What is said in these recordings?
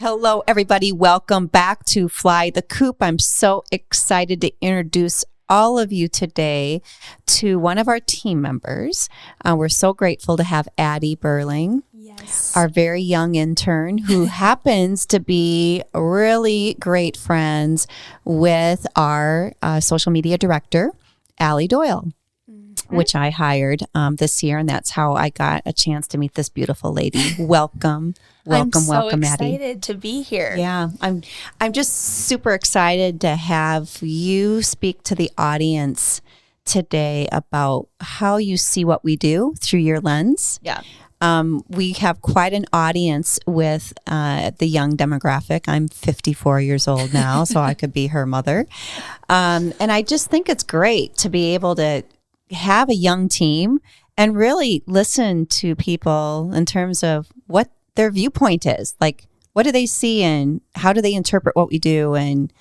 Hello, everybody. Welcome back to Fly the Coop. I'm so excited to introduce all of you today to one of our team members. We're so grateful to have Addy Berling, our very young intern, who happens to be really great friends with our social media director, Allie Doyle, which I hired this year, and that's how I got a chance to meet this beautiful lady. Welcome. Welcome, Addy. I'm so excited to be here. Yeah, I'm just super excited to have you speak to the audience today about how you see what we do through your lens. Yeah. We have quite an audience with the young demographic. I'm 54 years old now, so I could be her mother. And I just think it's great to be able to have a young team and really listen to people in terms of what their viewpoint is. Like, what do they see and how do they interpret what we do? And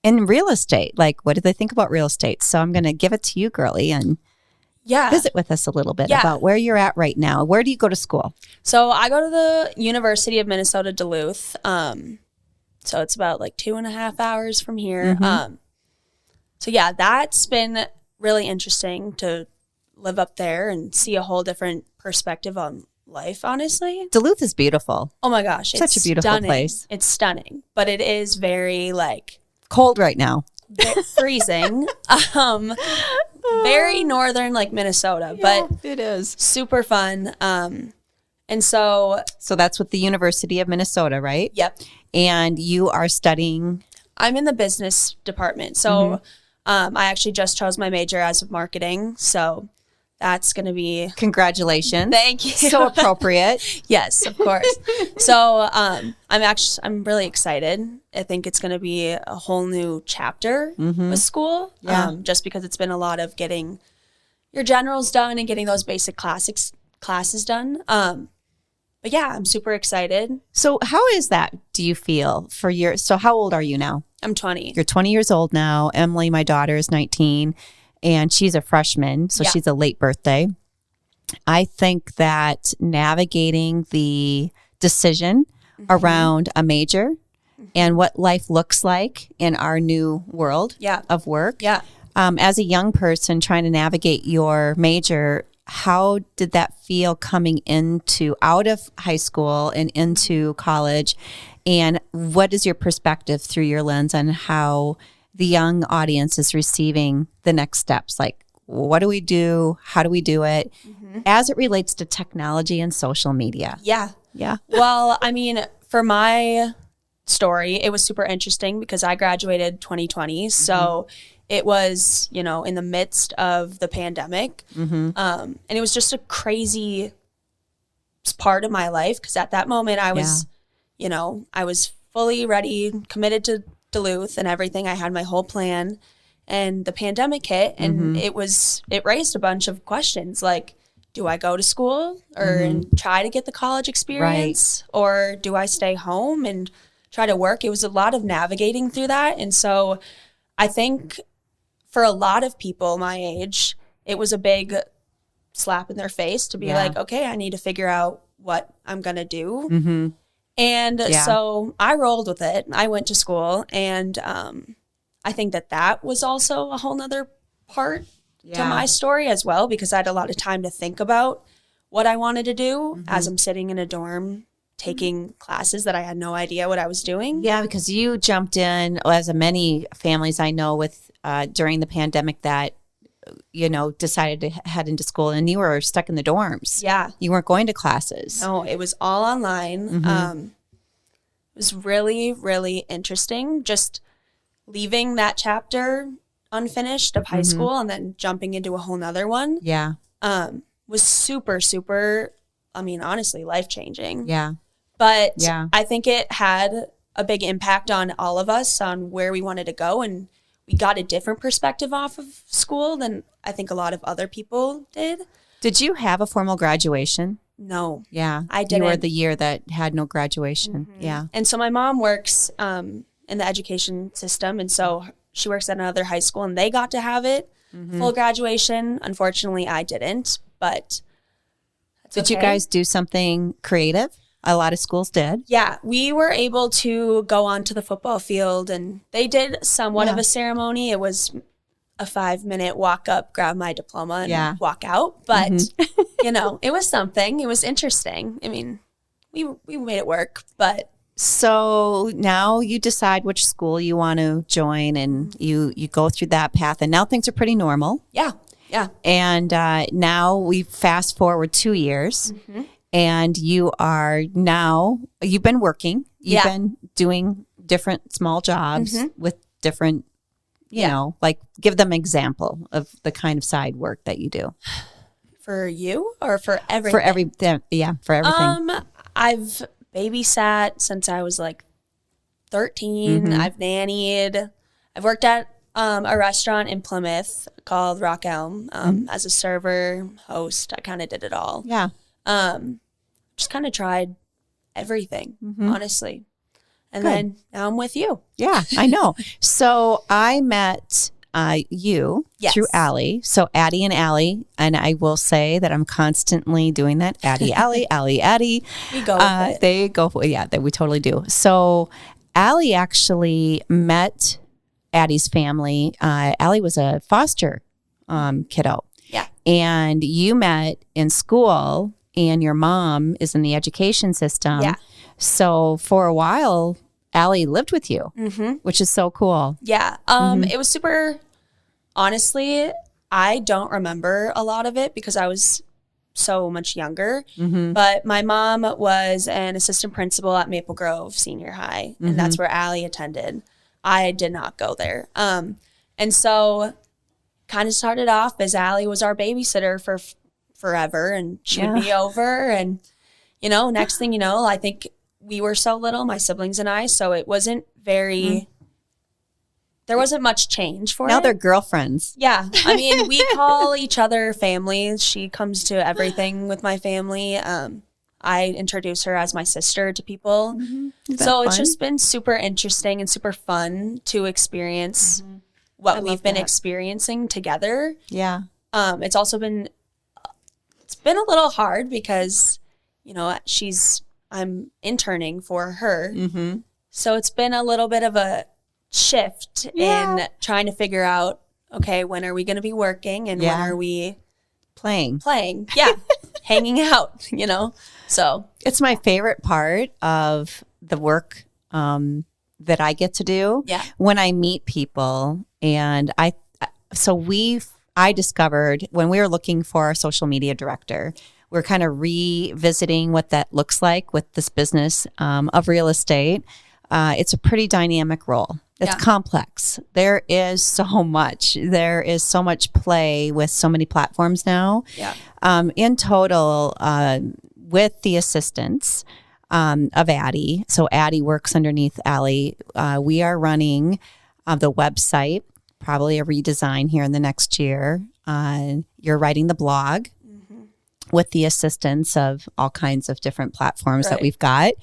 in real estate, like, what do they think about real estate? So I'm going to give it to you, girly, and visit with us a little bit about where you're at right now. Where do you go to school? So I go to the University of Minnesota, Duluth. So it's about like 2.5 hours from here. So yeah, that's been really interesting to live up there and see a whole different perspective on life, honestly. Duluth is beautiful. Oh my gosh. Such a beautiful place. It's stunning, but it is very like cold right now. Freezing. Very northern, like Minnesota, but it is super fun. And so that's with the University of Minnesota, right? Yep. And you are studying? I'm in the business department. So I actually just chose my major as of marketing. So that's going to be... Congratulations. Thank you. So appropriate. Yes, of course. So I'm really excited. I think it's going to be a whole new chapter with school. Yeah. Just because it's been a lot of getting your generals done and getting those basic classes done. But yeah, I'm super excited. So how is that, do you feel, so how old are you now? I'm 20. You're 20 years old now. Emily, my daughter, is 19. And she's a freshman, so she's a late birthday. I think that navigating the decision around a major and what life looks like in our new world of work. Yeah. As a young person trying to navigate your major, how did that feel coming out of high school and into college? And what is your perspective through your lens on how the young audience is receiving the next steps? Like, what do we do? How do we do it as it relates to technology and social media? Yeah. Yeah. Well, I mean, for my story, it was super interesting because I graduated 2020. So it was, in the midst of the pandemic. And it was just a crazy part of my life because at that moment I was, I was fully ready, committed to Duluth and everything. I had my whole plan and the pandemic hit and it raised a bunch of questions like, do I go to school or try to get the college experience or do I stay home and try to work? It was a lot of navigating through that. And so I think for a lot of people my age, it was a big slap in their face to be like, okay, I need to figure out what I'm going to do. And so I rolled with it. I went to school and I think that was also a whole nother part to my story as well, because I had a lot of time to think about what I wanted to do as I'm sitting in a dorm taking classes that I had no idea what I was doing. Yeah, because you jumped in, as many families I know with during the pandemic that decided to head into school and you were stuck in the dorms. Yeah. You weren't going to classes. No, it was all online. It was really, really interesting. Just leaving that chapter unfinished of high school and then jumping into a whole nother one. Yeah. Was super, super, honestly, life-changing. Yeah. But I think it had a big impact on all of us on where we wanted to go, and we got a different perspective off of school than I think a lot of other people did. Did you have a formal graduation? No. Yeah. I didn't. You were the year that had no graduation. Yeah. And so my mom works in the education system, and so she works at another high school, and they got to have it, full graduation. Unfortunately, I didn't, but Did you guys do something creative? A lot of schools did. Yeah, we were able to go onto the football field, and they did somewhat of a ceremony. It was a 5-minute walk up, grab my diploma, and walk out. But, it was something. It was interesting. I mean, we made it work, but. So now you decide which school you want to join, and you go through that path, and now things are pretty normal. Yeah. Yeah. And now we fast forward 2 years, and you've been working. You've been doing different small jobs with different, like give them an example of the kind of side work that you do. For you or for everything? For everything. Yeah, for everything. I've babysat since I was like 13. I've nannied. I've worked at a restaurant in Plymouth called Rock Elm as a server, host. I kind of did it all. Yeah. Just kind of tried everything, honestly. And then now I'm with you. Yeah, I know. So I met you through Allie. So Addy and Allie, and I will say that I'm constantly doing that. Addy, Allie, Allie, Addy. We go with it. They go for we totally do. So Allie actually met Addy's family. Allie was a foster kiddo. Yeah. And you met in school, and your mom is in the education system. Yeah. So for a while, Allie lived with you, which is so cool. Yeah. It was super, honestly, I don't remember a lot of it because I was so much younger. But my mom was an assistant principal at Maple Grove Senior High, and that's where Allie attended. I did not go there. And so kind of started off as Allie was our babysitter for forever, and she would be over. And, next thing you know, I think we were so little, my siblings and I, so it wasn't very, there wasn't much change for it. Now they're girlfriends. Yeah. I mean, we call each other family. She comes to everything with my family. I introduce her as my sister to people. So it's just been super interesting and super fun to experience what we've been experiencing together. Yeah. It's also been, it's been a little hard because, I'm interning for her. So it's been a little bit of a shift in trying to figure out, okay, when are we going to be working and when are we playing? Yeah. Hanging out, So it's my favorite part of the work that I get to do. Yeah. When I meet people, and I discovered when we were looking for our social media director, we're kind of revisiting what that looks like with this business of real estate. It's a pretty dynamic role. It's complex. There is so much. There is so much play with so many platforms now. Yeah. In total, with the assistance of Addy, so Addy works underneath Allie, we are running the website, probably a redesign here in the next year. You're writing the blog with the assistance of all kinds of different platforms that we've got.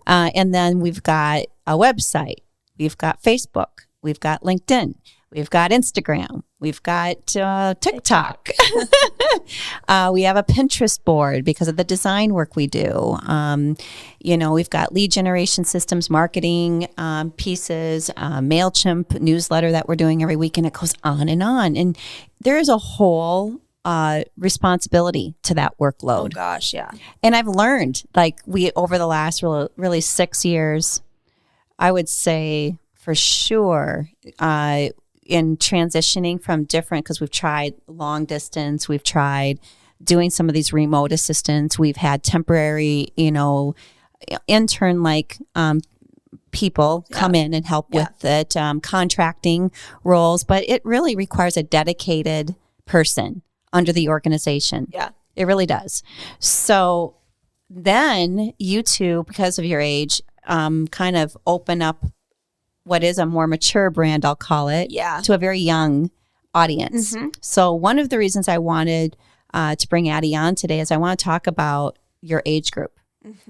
And then we've got a website. We've got Facebook. We've got LinkedIn. We've got Instagram. We've got TikTok. We have a Pinterest board because of the design work we do. We've got lead generation systems, marketing pieces, MailChimp newsletter that we're doing every week, and it goes on. And there is a whole responsibility to that workload. Oh gosh, yeah. And I've learned, over the last really 6 years, I would say for sure, in transitioning from different, because we've tried long distance, we've tried doing some of these remote assistants, we've had temporary, intern people come in and help with it, contracting roles, but it really requires a dedicated person under the organization. Yeah. It really does. So then you two, because of your age, kind of open up what is a more mature brand, I'll call it, to a very young audience. So one of the reasons I wanted to bring Addy on today is I want to talk about your age group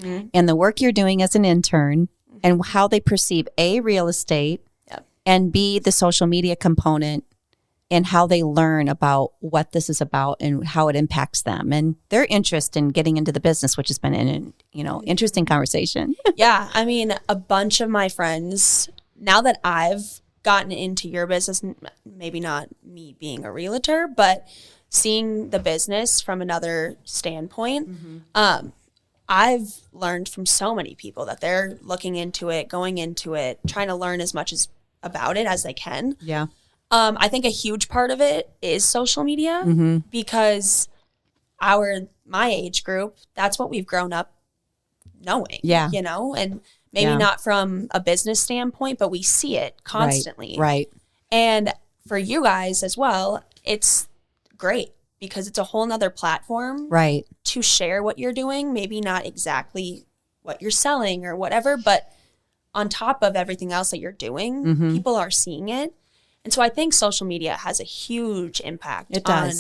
and the work you're doing as an intern and how they perceive A, real estate, and B, the social media component and how they learn about what this is about and how it impacts them and their interest in getting into the business, which has been an interesting conversation. Yeah, I mean, a bunch of my friends, now that I've gotten into your business, maybe not me being a realtor, but seeing the business from another standpoint, I've learned from so many people that they're looking into it, going into it, trying to learn as much about it as they can. Yeah. I think a huge part of it is social media because my age group, that's what we've grown up knowing, and maybe not from a business standpoint, but we see it constantly. Right. And for you guys as well, it's great because it's a whole nother platform to share what you're doing. Maybe not exactly what you're selling or whatever, but on top of everything else that you're doing, people are seeing it. And so I think social media has a huge impact on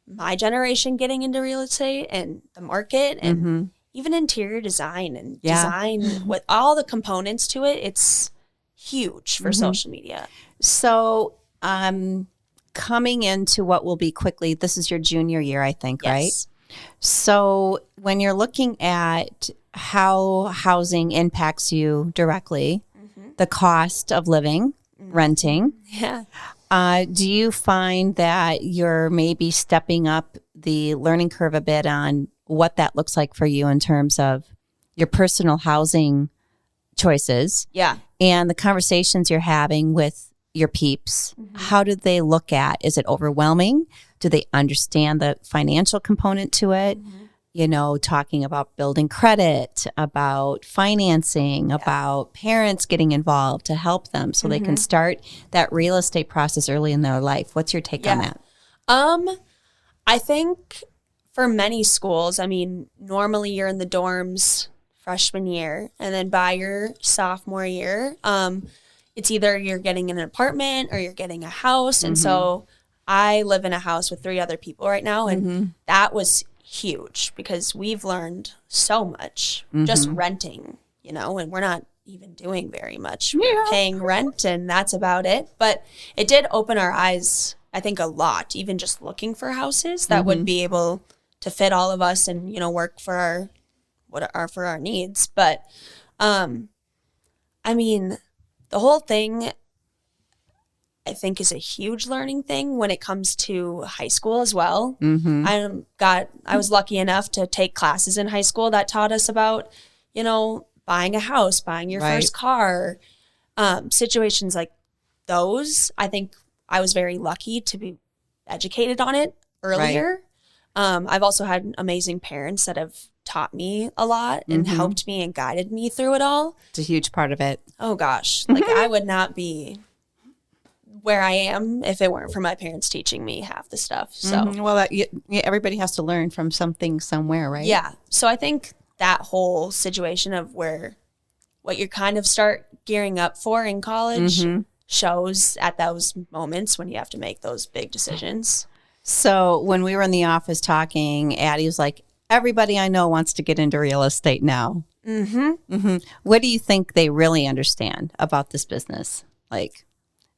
my generation getting into real estate and the market and even interior design and design with all the components to it. It's huge for social media. So coming into what will be quickly, this is your junior year, I think, right? So when you're looking at how housing impacts you directly, the cost of living, renting. Yeah. Do you find that you're maybe stepping up the learning curve a bit on what that looks like for you in terms of your personal housing choices? Yeah. And the conversations you're having with your peeps, how do they look at? Is it overwhelming? Do they understand the financial component to it? Talking about building credit, about financing, about parents getting involved to help them so they can start that real estate process early in their life. What's your take on that? I think for many schools, I mean, normally you're in the dorms freshman year, and then by your sophomore year, it's either you're getting an apartment or you're getting a house. And so I live in a house with 3 other people right now, and that was huge because we've learned so much just renting, and we're not even doing very much. We're paying rent and that's about it. But it did open our eyes, I think, a lot, even just looking for houses that would be able to fit all of us and, work for our needs. But I mean, the whole thing I think is a huge learning thing when it comes to high school as well. I was lucky enough to take classes in high school that taught us about, buying a house, buying your first car, situations like those. I think I was very lucky to be educated on it earlier. I've also had amazing parents that have taught me a lot and helped me and guided me through it all. It's a huge part of it. Oh gosh, like I would not be where I am if it weren't for my parents teaching me half the stuff. So well, everybody has to learn from something somewhere, right? Yeah. So I think that whole situation of what you kind of start gearing up for in college shows at those moments when you have to make those big decisions. So when we were in the office talking, Addy was like, everybody I know wants to get into real estate now. What do you think they really understand about this business? Like,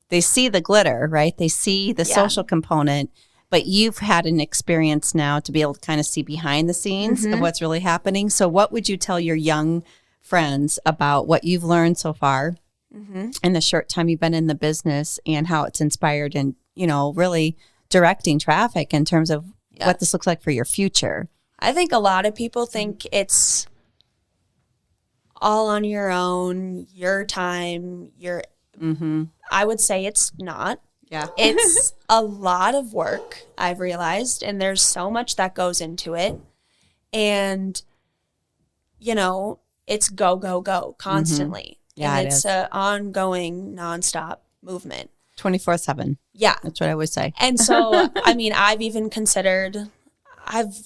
they see the glitter, right? They see the social component, but you've had an experience now to be able to kind of see behind the scenes of what's really happening. So what would you tell your young friends about what you've learned so far in the short time you've been in the business and how it's inspired and, really directing traffic in terms of what this looks like for your future? I think a lot of people think it's all on your own, your time, I would say it's not. Yeah. It's a lot of work, I've realized, and there's so much that goes into it. And, it's go, go, go constantly. Yeah, and it's an ongoing, nonstop movement. 24/7. Yeah. That's what I would say. And so, I mean, I've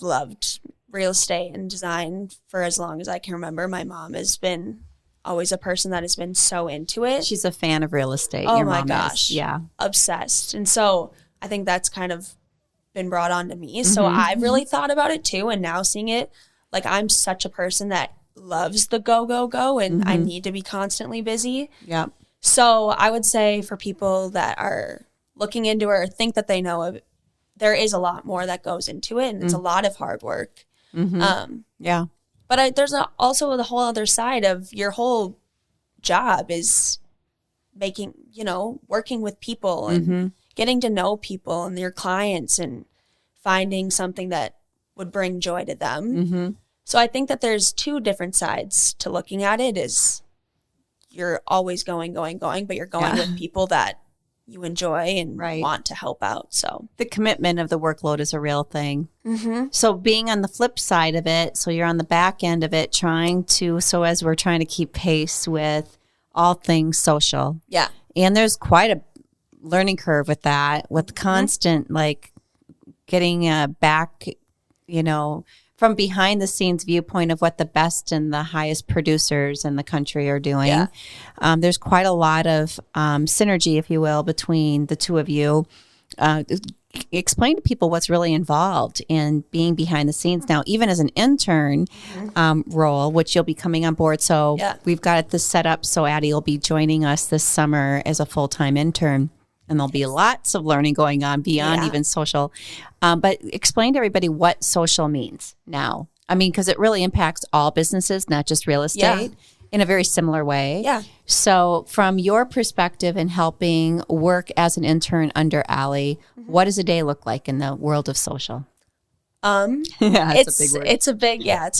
loved real estate and design for as long as I can remember. My mom has been always a person that has been so into it. She's a fan of real estate. Oh your my mom gosh. Is. Yeah. Obsessed. And so I think that's kind of been brought on to me. So I've really thought about it too. And now seeing it, like I'm such a person that loves the go, go, go. And I need to be constantly busy. Yeah. So I would say for people that are looking into it or think that they know it, there is a lot more that goes into it, and it's a lot of hard work. Yeah. But there's also the whole other side of your whole job is making, working with people and getting to know people and your clients and finding something that would bring joy to them. So I think that there's two different sides to looking at it. Is you're always going, but you're going with people that you enjoy and want to help out. So the commitment of the workload is a real thing. So being on the flip side of it, so you're on the back end of it, as we're trying to keep pace with all things social. Yeah. And there's quite a learning curve with that, with constant, like getting back, from behind the scenes viewpoint of what the best and the highest producers in the country are doing. Yeah. There's quite a lot of synergy, if you will, between the two of you. Explain to people what's really involved in being behind the scenes now, even as an intern role, which you'll be coming on board. So we've got this set up. So Addy will be joining us this summer as a full-time intern. And there'll be lots of learning going on beyond even social. But explain to everybody what social means now. I mean, because it really impacts all businesses, not just real estate, in a very similar way. Yeah. So from your perspective in helping work as an intern under Allie, what does a day look like in the world of social? It's a big word. It's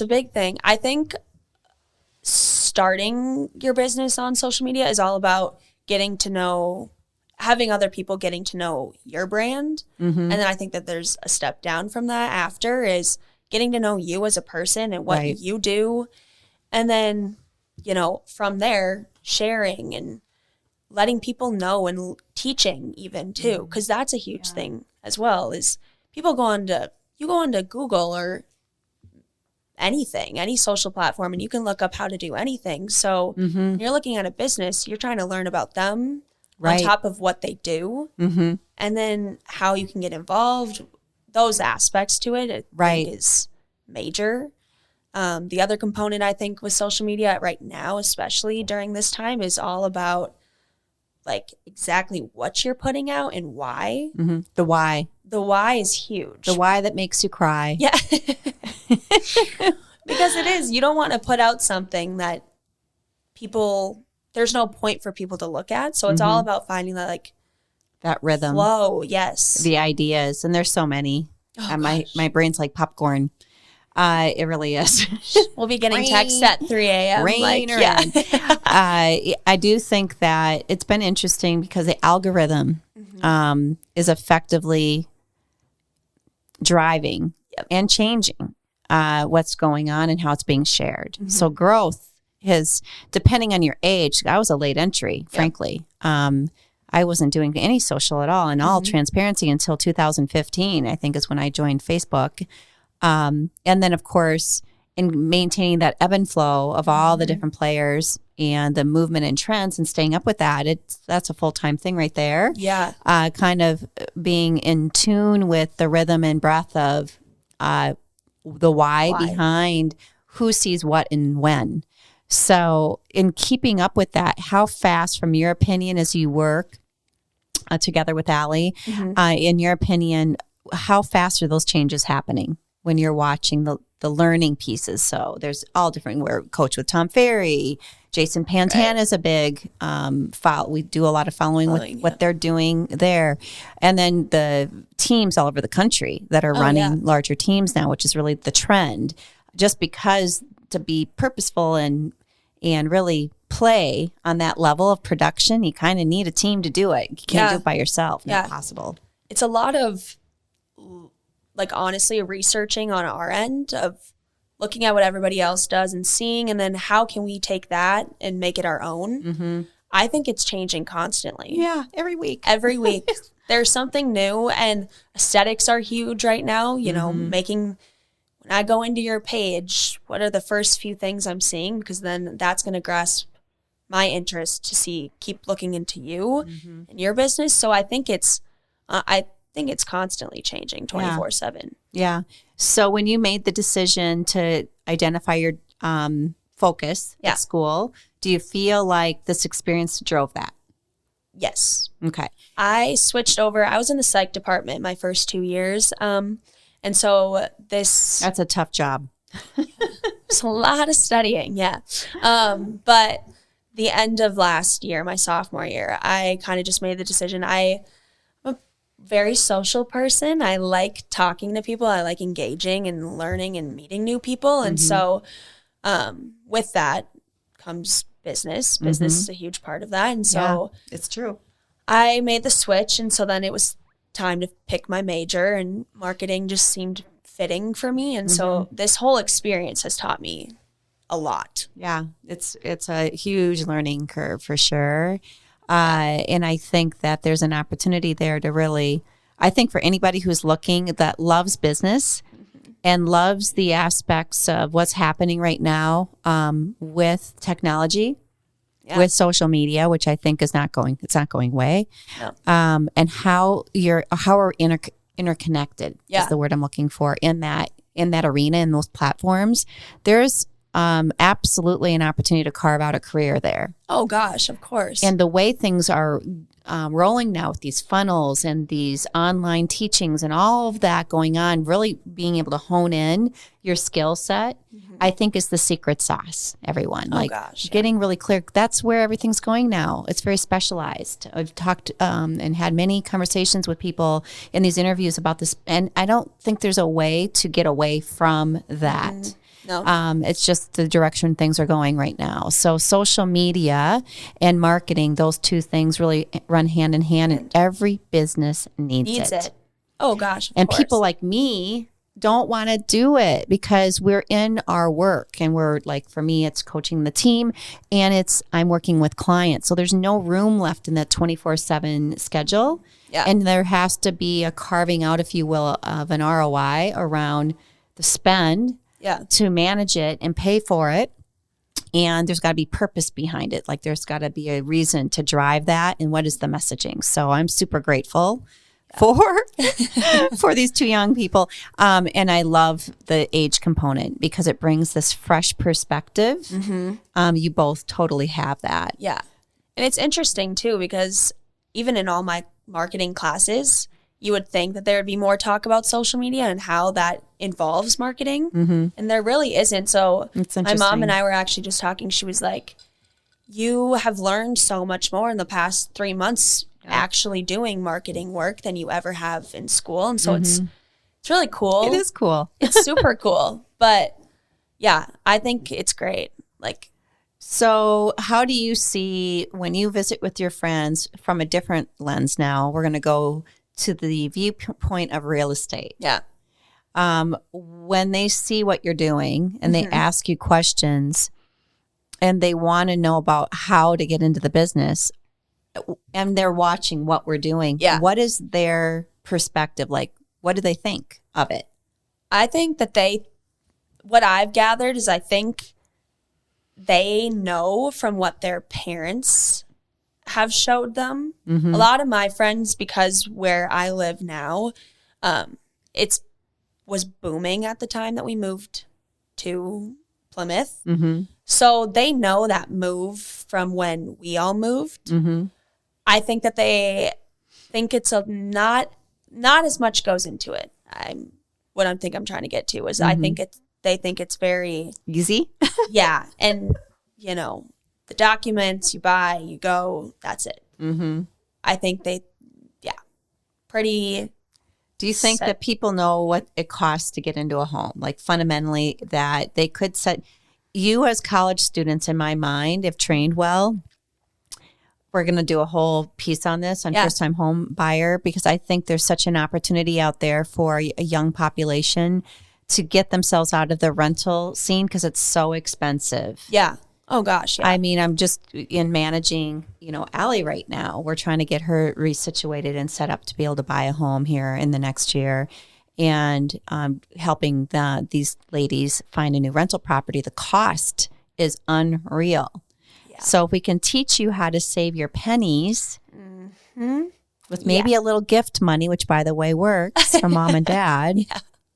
a big thing. I think starting your business on social media is all about having other people getting to know your brand. And then I think that there's a step down from that after is getting to know you as a person and what you do. And then, from there, sharing and letting people know and teaching even too, because that's a huge thing as well, is people go on to Google or anything, any social platform, and you can look up how to do anything. So when you're looking at a business, you're trying to learn about them on top of what they do, and then how you can get involved. Those aspects to it, think is major. The other component I think with social media right now, especially during this time, is all about like exactly what you're putting out and why. The why. The why is huge. The why that makes you cry. Yeah. Because it is. You don't want to put out something that there's no point for people to look at. So it's all about finding that rhythm. Flow, yes. The ideas. And there's so many. My brain's like popcorn. It really is. We'll be getting texts at 3 a.m. I do think that it's been interesting because the algorithm is effectively driving and changing what's going on and how it's being shared. So growth is, depending on your age, I was a late entry, frankly. I wasn't doing any social at all, in all transparency, until 2015, I think is when I joined Facebook. And then, of course, in maintaining that ebb and flow of all the different players and the movement and trends and staying up with that, that's a full-time thing right there. Yeah. Kind of being in tune with the rhythm and breath of the why behind who sees what and when. So in keeping up with that, how fast, from your opinion, as you work together with Allie, in your opinion, how fast are those changes happening when you're watching the learning pieces? So there's all different. We're coach with Tom Ferry. Jason Pantana is a big we do a lot of following with what they're doing there. And then the teams all over the country that are running larger teams now, which is really the trend. Just because to be purposeful and really play on that level of production, you kind of need a team to do it. You can't do it by yourself. Not possible. It's a lot of, honestly, researching on our end of looking at what everybody else does and seeing, and then how can we take that and make it our own. I think it's changing constantly. Yeah, every week. There's something new, and aesthetics are huge right now. When I go into your page, what are the first few things I'm seeing? Because then that's going to grasp my interest to keep looking into you and your business. So I think it's constantly changing 24/7. Yeah. So when you made the decision to identify your focus at school, do you feel like this experience drove that? Yes. Okay. I switched over. I was in the psych department my first 2 years. And so That's a tough job. it's a lot of studying. Yeah. But the end of last year, my sophomore year, I kind of just made the decision. I'm a very social person. I like talking to people. I like engaging and learning and meeting new people. And so with that comes business. Business is a huge part of that. And so it's true. I made the switch. And so then it was time to pick my major, and marketing just seemed fitting for me. And so this whole experience has taught me a lot. Yeah, it's a huge learning curve for sure. And I think that there's an opportunity there to really, I think for anybody who's looking that loves business and loves the aspects of what's happening right now with technology, with social media, which I think it's not going away. No. And how we're interconnected is the word I'm looking for in that arena, in those platforms. There's absolutely an opportunity to carve out a career there. Oh gosh, of course. And the way things are rolling now with these funnels and these online teachings and all of that going on, really being able to hone in your skill set, I think is the secret sauce, everyone. Getting really clear. That's where everything's going now. It's very specialized. I've talked and had many conversations with people in these interviews about this, and I don't think there's a way to get away from that. No. It's just the direction things are going right now. So social media and marketing, those two things really run hand in hand, and every business needs it. Oh gosh. And people like me don't want to do it because we're in our work, and we're like, for me, it's coaching the team, and I'm working with clients. So there's no room left in that 24/7 schedule. Yeah. And there has to be a carving out, if you will, of an ROI around the spend. To manage it and pay for it. And there's got to be purpose behind it. Like there's got to be a reason to drive that. And what is the messaging? So I'm super grateful for these two young people. And I love the age component because it brings this fresh perspective. You both totally have that. Yeah. And it's interesting too, because even in all my marketing classes, you would think that there would be more talk about social media and how that involves marketing. And there really isn't. So my mom and I were actually just talking. She was like, you have learned so much more in the past 3 months actually doing marketing work than you ever have in school. And so it's really cool. It is cool. It's super cool. But yeah, I think it's great. So how do you see when you visit with your friends from a different lens now? We're going to go to the viewpoint of real estate. Yeah. When they see what you're doing and they ask you questions and they want to know about how to get into the business, and they're watching what we're doing, what is their perspective? Like, what do they think of it? I think that what I've gathered is I think they know from what their parents have showed them. A lot of my friends, because where I live now, it was booming at the time that we moved to Plymouth. So they know that move from when we all moved. I think that they think it's not as much goes into it. What I think I'm trying to get to is I think they think it's very easy. Yeah. And the documents you buy, you go, that's it. I think pretty. Do you think that people know what it costs to get into a home? Like fundamentally that they could set you as college students, in my mind, if trained well. We're going to do a whole piece on this on first time home buyer, because I think there's such an opportunity out there for a young population to get themselves out of the rental scene because it's so expensive. Yeah. Oh gosh. Yeah. I mean, I'm just in managing, Allie right now. We're trying to get her resituated and set up to be able to buy a home here in the next year, and helping these ladies find a new rental property. The cost is unreal. Yeah. So if we can teach you how to save your pennies with maybe a little gift money, which by the way works for mom and dad,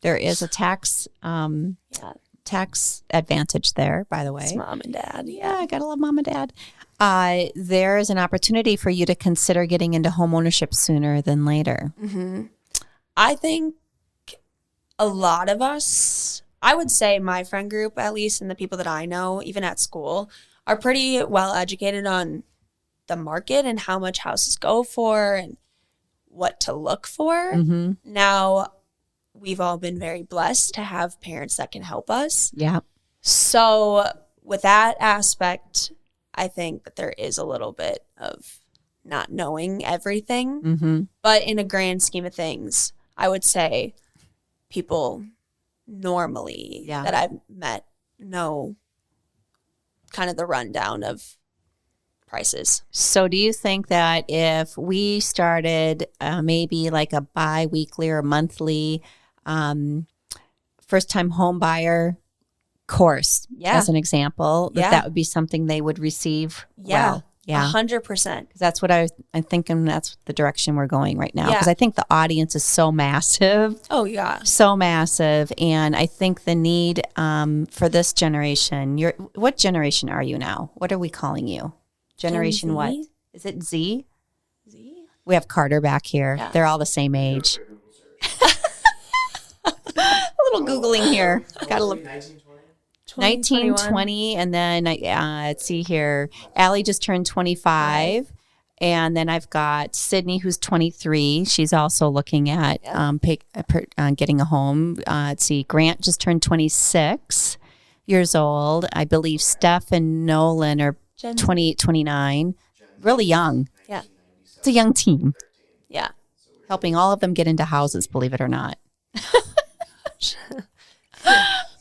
there is a tax advantage there, by the way. It's mom and dad. Yeah, I gotta love mom and dad. there is an opportunity for you to consider getting into home ownership sooner than later. I think a lot of us, I would say my friend group at least, and the people that I know, even at school, are pretty well educated on the market and how much houses go for and what to look for. Now, we've all been very blessed to have parents that can help us. Yeah. So with that aspect, I think that there is a little bit of not knowing everything. But in a grand scheme of things, I would say people normally that I've met know kind of the rundown of prices. So do you think that if we started maybe like a bi-weekly or monthly first-time home buyer course, as an example, that would be something they would receive? Well? Yeah, 100%. That's what I'm thinking. That's the direction we're going right now. Because I think the audience is so massive. Oh, yeah. So massive. And I think the need for this generation, what generation are you now? What are we calling you? Generation what? Is it Z? Z? We have Carter back here. Yeah. They're all the same age. A little Googling here. Got to look. 1920, and then let's see here. Allie just turned 25, and then I've got Sydney, who's 23. She's also looking at getting a home. Let's see, Grant just turned 26 years old. I believe Steph and Nolan are 28, 29. Really young. Yeah, it's a young team. Yeah, helping all of them get into houses, believe it or not.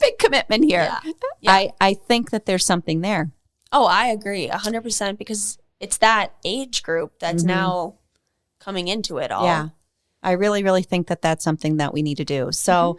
Big commitment here. I think that there's something there. Oh, I agree 100% because it's that age group that's now coming into it all. Yeah. I really, really think that that's something that we need to do. So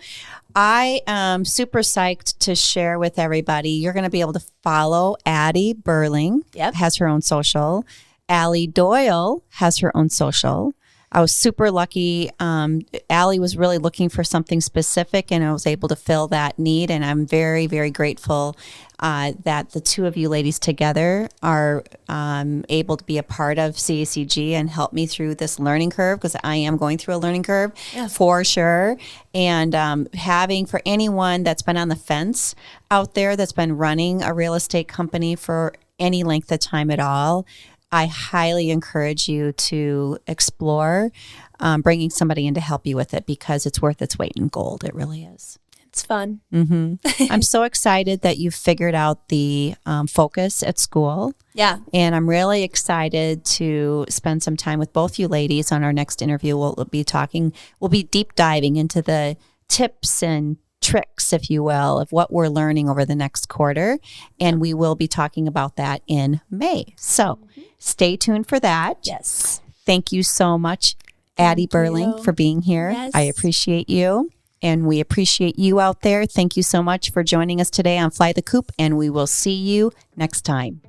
I am super psyched to share with everybody. You're going to be able to follow Addy Berling, has her own social. Allie Doyle has her own social. I was super lucky. Allie was really looking for something specific, and I was able to fill that need. And I'm very, very grateful that the two of you ladies together are able to be a part of CACG and help me through this learning curve, because I am going through a learning curve for sure. And having, for anyone that's been on the fence out there, that's been running a real estate company for any length of time at all, I highly encourage you to explore bringing somebody in to help you with it, because it's worth its weight in gold. It really is. It's fun. I'm so excited that you've figured out the focus at school. Yeah. And I'm really excited to spend some time with both you ladies on our next interview. We'll be deep diving into the tips and tricks, if you will, of what we're learning over the next quarter. And we will be talking about that in May. So stay tuned for that. Yes. Thank you so much, Addy Berling, for being here. Yes. I appreciate you. And we appreciate you out there. Thank you so much for joining us today on Fly the Coop. And we will see you next time.